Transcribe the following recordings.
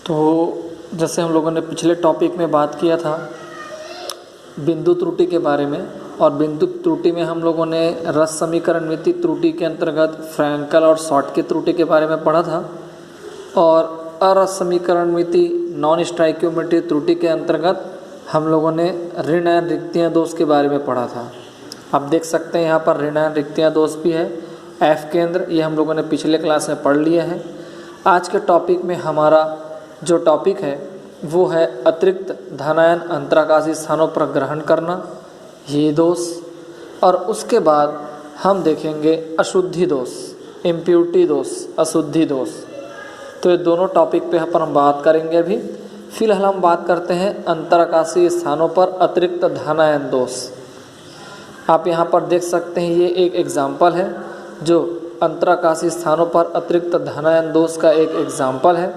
तो जैसे हम लोगों ने पिछले टॉपिक में बात किया था बिंदु त्रुटि के बारे में, और बिंदु त्रुटि में हम लोगों ने रस समीकरण मिति त्रुटि के अंतर्गत फ्रैंकल और शॉर्ट की त्रुटि के बारे में पढ़ा था, और अरस समीकरण मिति नॉन स्टाइक्योमेट्री त्रुटि के अंतर्गत हम लोगों ने ऋण आयन रिक्तियाँ दोष के बारे में पढ़ा था। आप देख सकते हैं यहाँ पर ऋण आयन रिक्तियाँ दोष भी है, एफ केंद्र, ये हम लोगों ने पिछले क्लास में पढ़ लिया है। आज के टॉपिक में हमारा जो टॉपिक है वो है अतिरिक्त धनायन अंतराकाशी स्थानों पर ग्रहण करना, ये दोष, और उसके बाद हम देखेंगे अशुद्धि दोष, इम्प्योरिटी दोष, अशुद्धि दोष। तो ये दोनों टॉपिक पे पर हम बात करेंगे। अभी फिलहाल हम बात करते हैं अंतराकाशीय स्थानों पर अतिरिक्त धनायन दोष। आप यहाँ पर देख सकते हैं ये एक एग्जाम्पल है जो अंतराकाशीय स्थानों पर अतिरिक्त धनायन दोष का एक एग्जाम्पल है।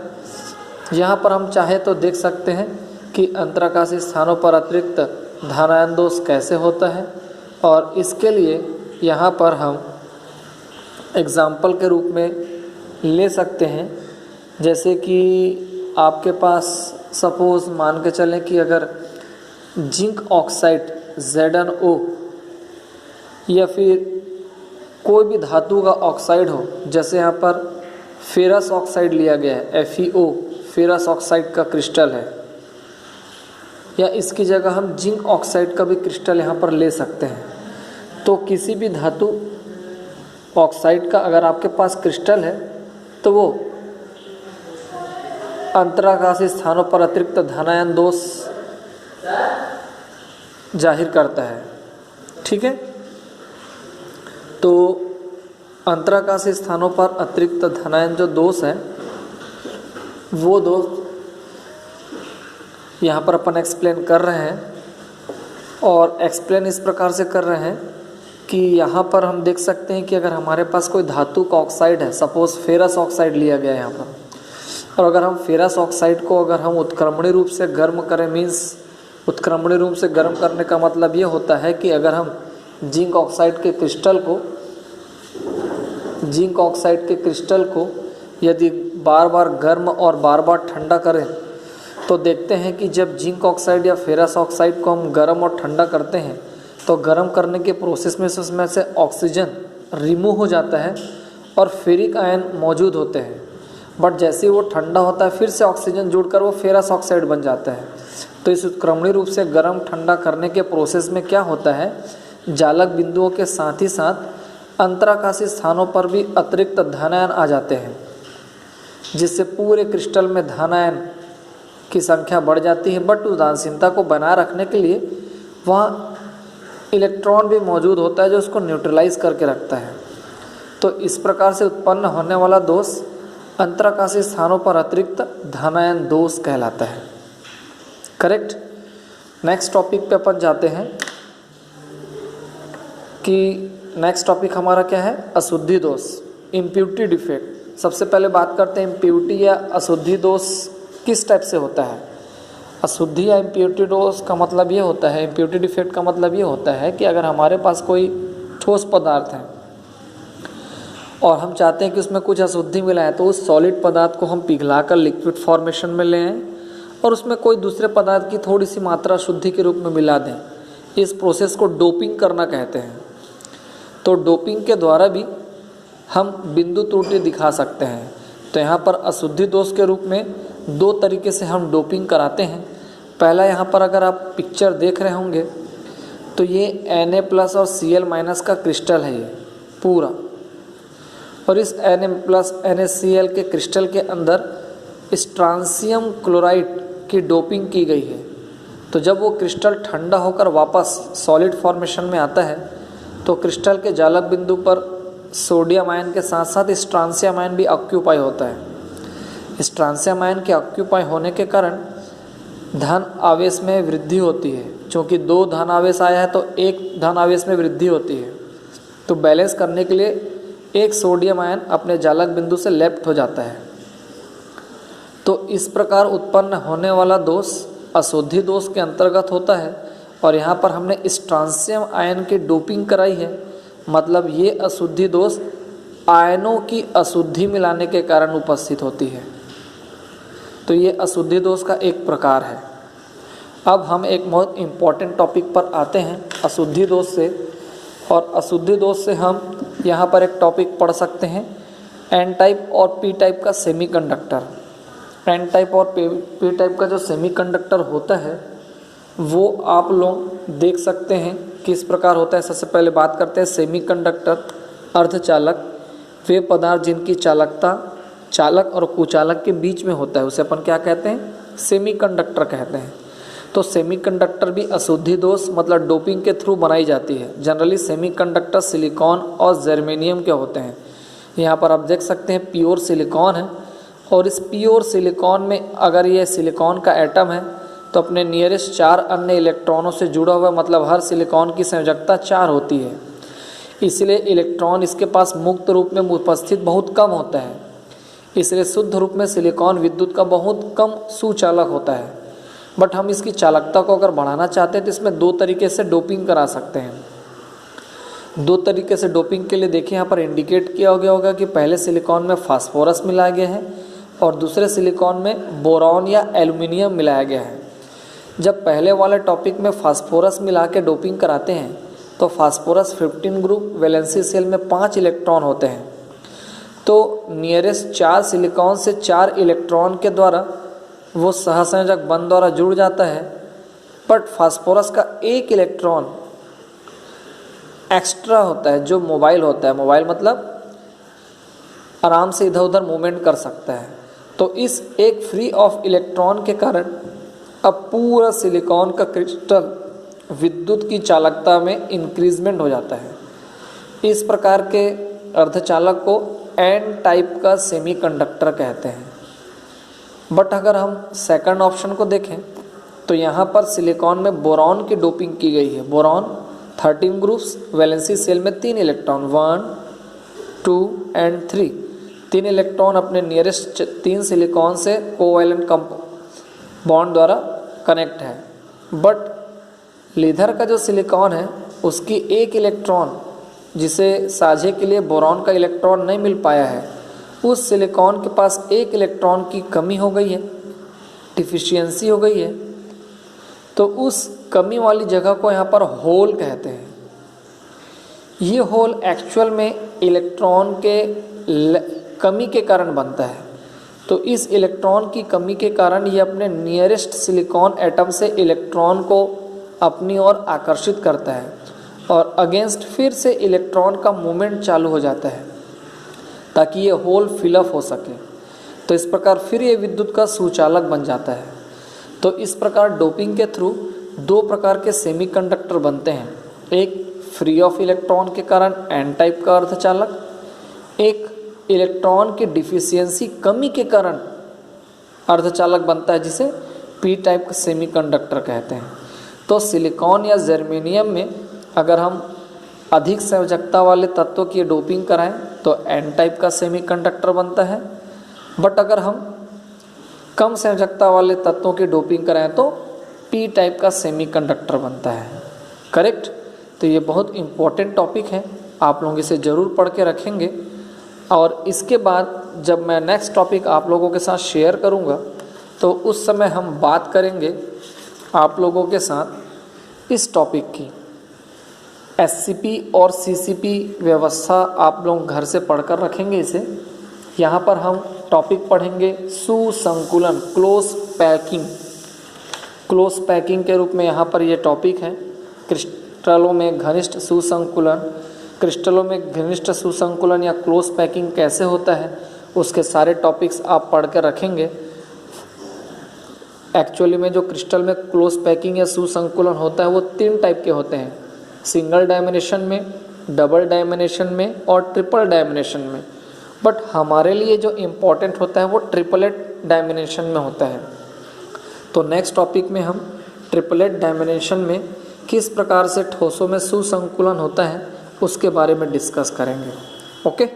यहाँ पर हम चाहे तो देख सकते हैं कि अंतराकाशीय स्थानों पर अतिरिक्त धनायन दोष कैसे होता है, और इसके लिए यहाँ पर हम एग्जाम्पल के रूप में ले सकते हैं। जैसे कि आपके पास सपोज़ मान के चलें कि अगर जिंक ऑक्साइड ZnO या फिर कोई भी धातु का ऑक्साइड हो, जैसे यहाँ पर फेरस ऑक्साइड लिया गया है, FeO फेरस ऑक्साइड का क्रिस्टल है, या इसकी जगह हम जिंक ऑक्साइड का भी क्रिस्टल यहाँ पर ले सकते हैं। तो किसी भी धातु ऑक्साइड का अगर आपके पास क्रिस्टल है तो वो अंतराकाशीय स्थानों पर अतिरिक्त धनायन दोष जाहिर करता है। ठीक है, तो अंतराकाशीय स्थानों पर अतिरिक्त धनायन जो दोष है वो दोष यहाँ पर अपन एक्सप्लेन कर रहे हैं, और एक्सप्लेन इस प्रकार से कर रहे हैं कि यहाँ पर हम देख सकते हैं कि अगर हमारे पास कोई धातु का ऑक्साइड है, सपोज़ फेरस ऑक्साइड लिया गया है यहाँ पर, और अगर हम फेरस ऑक्साइड को अगर हम उत्क्रमणीय रूप से गर्म करें, मीन्स उत्क्रमणीय रूप से गर्म करने का मतलब ये होता है कि अगर हम जिंक ऑक्साइड के क्रिस्टल को यदि बार बार गर्म और बार बार ठंडा करें तो देखते हैं कि जब जिंक ऑक्साइड या फेरस ऑक्साइड को हम गर्म और ठंडा करते हैं तो गर्म करने के प्रोसेस में से उसमें से ऑक्सीजन रिमूव हो जाता है और फेरिक आयन मौजूद होते हैं, बट जैसे ही वो ठंडा होता है फिर से ऑक्सीजन जुड़कर वो फेरस ऑक्साइड बन जाता है। तो इस उत्क्रमणीय रूप से गर्म ठंडा करने के प्रोसेस में क्या होता है, जालक बिंदुओं के साथ ही साथ अंतराकाशीय स्थानों पर भी अतिरिक्त धनायन आ जाते हैं, जिससे पूरे क्रिस्टल में धनायन की संख्या बढ़ जाती है, बट उदासीनता को बनाए रखने के लिए वहाँ इलेक्ट्रॉन भी मौजूद होता है जो उसको न्यूट्रलाइज करके रखता है। तो इस प्रकार से उत्पन्न होने वाला दोष अंतराकाशीय स्थानों पर अतिरिक्त धनायन दोष कहलाता है। करेक्ट। नेक्स्ट टॉपिक पे अपन जाते हैं कि नेक्स्ट टॉपिक हमारा क्या है, अशुद्धि दोष, इम्प्योरिटी डिफेक्ट। सबसे पहले बात करते हैं इम्प्योरिटी या अशुद्धि दोष किस टाइप से होता है। अशुद्धि या इम्प्योरिटी दोष का मतलब ये होता है, इम्प्योरिटी डिफेक्ट का मतलब ये होता है कि अगर हमारे पास कोई ठोस पदार्थ है और हम चाहते हैं कि उसमें कुछ अशुद्धि मिला है, तो उस सॉलिड पदार्थ को हम पिघलाकर लिक्विड फॉर्मेशन में ले आएँ और उसमें कोई दूसरे पदार्थ की थोड़ी सी मात्रा शुद्धि के रूप में मिला दें। इस प्रोसेस को डोपिंग करना कहते हैं। तो डोपिंग के द्वारा भी हम बिंदु त्रुटि दिखा सकते हैं। तो यहाँ पर अशुद्धि दोष के रूप में दो तरीके से हम डोपिंग कराते हैं। पहला, यहाँ पर अगर आप पिक्चर देख रहे होंगे तो ये Na+ और Cl- का क्रिस्टल है ये पूरा, और इस Na+ NaCl के क्रिस्टल के अंदर स्ट्रांसियम क्लोराइड की डोपिंग की गई है। तो जब वो क्रिस्टल ठंडा होकर वापस सॉलिड फॉर्मेशन में आता है तो क्रिस्टल के जालक बिंदु पर सोडियम आयन के साथ साथ स्ट्रांसियम आयन भी ऑक्यूपाई होता है। स्ट्रांसियम आयन के ऑक्यूपाई होने के कारण धन आवेश में वृद्धि होती है। चूँकि 2 धन आवेश आया है तो 1 धन आवेश में वृद्धि होती है। तो बैलेंस करने के लिए एक सोडियम आयन अपने जालक बिंदु से लेफ्ट हो जाता है। तो इस प्रकार उत्पन्न होने वाला दोष अशुद्धि दोष के अंतर्गत होता है, और यहाँ पर हमने स्ट्रांसियम आयन की डोपिंग कराई है। मतलब ये अशुद्धि दोष आयनों की अशुद्धि मिलाने के कारण उपस्थित होती है। तो ये अशुद्धि दोष का एक प्रकार है। अब हम एक बहुत इम्पॉर्टेंट टॉपिक पर आते हैं अशुद्धि दोष से, और अशुद्धि दोष से हम यहाँ पर एक टॉपिक पढ़ सकते हैं एन टाइप और पी टाइप का सेमीकंडक्टर। एन टाइप और पी टाइप का जो सेमीकंडक्टर होता है वो आप लोग देख सकते हैं किस प्रकार होता है। सबसे पहले बात करते हैं सेमीकंडक्टर अर्धचालक, वे पदार्थ जिनकी चालकता चालक और कुचालक के बीच में होता है उसे अपन क्या कहते हैं, सेमीकंडक्टर कहते हैं। तो सेमीकंडक्टर भी अशुद्धि दोष मतलब डोपिंग के थ्रू बनाई जाती है। जनरली सेमीकंडक्टर सिलिकॉन और जर्मेनियम के होते हैं। यहाँ पर आप देख सकते हैं प्योर सिलिकॉन है, और इस प्योर सिलिकॉन में अगर ये सिलिकॉन का एटम है तो अपने नियरेस्ट 4 अन्य इलेक्ट्रॉनों से जुड़ा हुआ, मतलब हर सिलिकॉन की संयोजकता 4 होती है, इसलिए इलेक्ट्रॉन इसके पास मुक्त रूप में उपस्थित बहुत कम होता है। इसलिए शुद्ध रूप में सिलिकॉन विद्युत का बहुत कम सुचालक होता है। बट हम इसकी चालकता को अगर बढ़ाना चाहते हैं तो इसमें 2 तरीके से डोपिंग करा सकते हैं। 2 तरीके से डोपिंग के लिए देखिए यहाँ पर इंडिकेट किया गया होगा कि पहले सिलिकॉन में फास्फोरस मिलाया गया है और दूसरे सिलिकॉन में बोरॉन या एल्युमिनियम मिलाया गया है। जब पहले वाले टॉपिक में फास्फोरस मिला के डोपिंग कराते हैं तो फास्फोरस 15 ग्रुप वैलेंसी सेल में 5 इलेक्ट्रॉन होते हैं। तो नियरेस्ट 4 सिलिकॉन से 4 इलेक्ट्रॉन के द्वारा वो सहसंयोजक बंध द्वारा जुड़ जाता है। बट फास्फोरस का 1 इलेक्ट्रॉन एक्स्ट्रा होता है जो मोबाइल होता है। मोबाइल मतलब आराम से इधर उधर मूवमेंट कर सकता है। तो इस एक फ्री ऑफ इलेक्ट्रॉन के कारण अब पूरा सिलिकॉन का क्रिस्टल विद्युत की चालकता में इंक्रीजमेंट हो जाता है। इस प्रकार के अर्धचालक को एन टाइप का सेमीकंडक्टर कहते हैं। बट अगर हम सेकंड ऑप्शन को देखें तो यहाँ पर सिलिकॉन में बोरॉन की डोपिंग की गई है। बोरॉन 13 ग्रुप्स वैलेंसी सेल में 3 इलेक्ट्रॉन 1, 2 एंड 3, 3 इलेक्ट्रॉन अपने नियरेस्ट 3 सिलिकॉन से कोवैलेंट बॉन्ड द्वारा कनेक्ट है। बट लीथर का जो सिलिकॉन है उसकी 1 इलेक्ट्रॉन जिसे साझे के लिए बोरॉन का इलेक्ट्रॉन नहीं मिल पाया है, उस सिलिकॉन के पास 1 इलेक्ट्रॉन की कमी हो गई है, डिफिशियंसी हो गई है। तो उस कमी वाली जगह को यहाँ पर होल कहते हैं। ये होल एक्चुअल में इलेक्ट्रॉन के कमी के कारण बनता है। तो इस इलेक्ट्रॉन की कमी के कारण ये अपने नियरेस्ट सिलिकॉन एटम से इलेक्ट्रॉन को अपनी ओर आकर्षित करता है और अगेंस्ट फिर से इलेक्ट्रॉन का मूवमेंट चालू हो जाता है ताकि ये होल फिलअप हो सके। तो इस प्रकार फिर ये विद्युत का सुचालक बन जाता है। तो इस प्रकार डोपिंग के थ्रू 2 प्रकार के सेमीकंडक्टर बनते हैं। एक फ्री ऑफ इलेक्ट्रॉन के कारण एन टाइप का अर्धचालक, एक इलेक्ट्रॉन की डिफिशियंसी कमी के कारण अर्धचालक बनता है जिसे पी टाइप का सेमीकंडक्टर कहते हैं। तो सिलिकॉन या जर्मेनियम में अगर हम अधिक संयोजकता वाले तत्वों की डोपिंग कराएं तो एन टाइप का सेमीकंडक्टर बनता है। बट अगर हम कम संयोजकता वाले तत्वों की डोपिंग कराएं तो पी टाइप का सेमीकंडक्टर बनता है। करेक्ट। तो ये बहुत इम्पोर्टेंट टॉपिक है, आप लोग इसे ज़रूर पढ़ के रखेंगे। और इसके बाद जब मैं नेक्स्ट टॉपिक आप लोगों के साथ शेयर करूँगा तो उस समय हम बात करेंगे आप लोगों के साथ इस टॉपिक की। एससीपी और सीसीपी व्यवस्था आप लोग घर से पढ़कर रखेंगे इसे। यहाँ पर हम टॉपिक पढ़ेंगे सुसंकुलन, क्लोज पैकिंग। क्लोज पैकिंग के रूप में यहाँ पर ये टॉपिक है। क्रिस्टलों में घनिष्ठ सुसंकुलन, क्रिस्टलों में घनिष्ठ सुसंकुलन या क्लोज पैकिंग कैसे होता है उसके सारे टॉपिक्स आप पढ़ कर रखेंगे। एक्चुअली में जो क्रिस्टल में क्लोज पैकिंग या सुसंकुलन होता है वो 3 टाइप के होते हैं, सिंगल डायमेंशन में, डबल डायमेंशन में और ट्रिपल डायमेंशन में। बट हमारे लिए जो इम्पोर्टेंट होता है वो ट्रिपलेट डायमेंशन में होता है। तो नेक्स्ट टॉपिक में हम ट्रिपलेट डायमेंशन में किस प्रकार से ठोसों में सुसंकुलन होता है उसके बारे में डिस्कस करेंगे। ओके।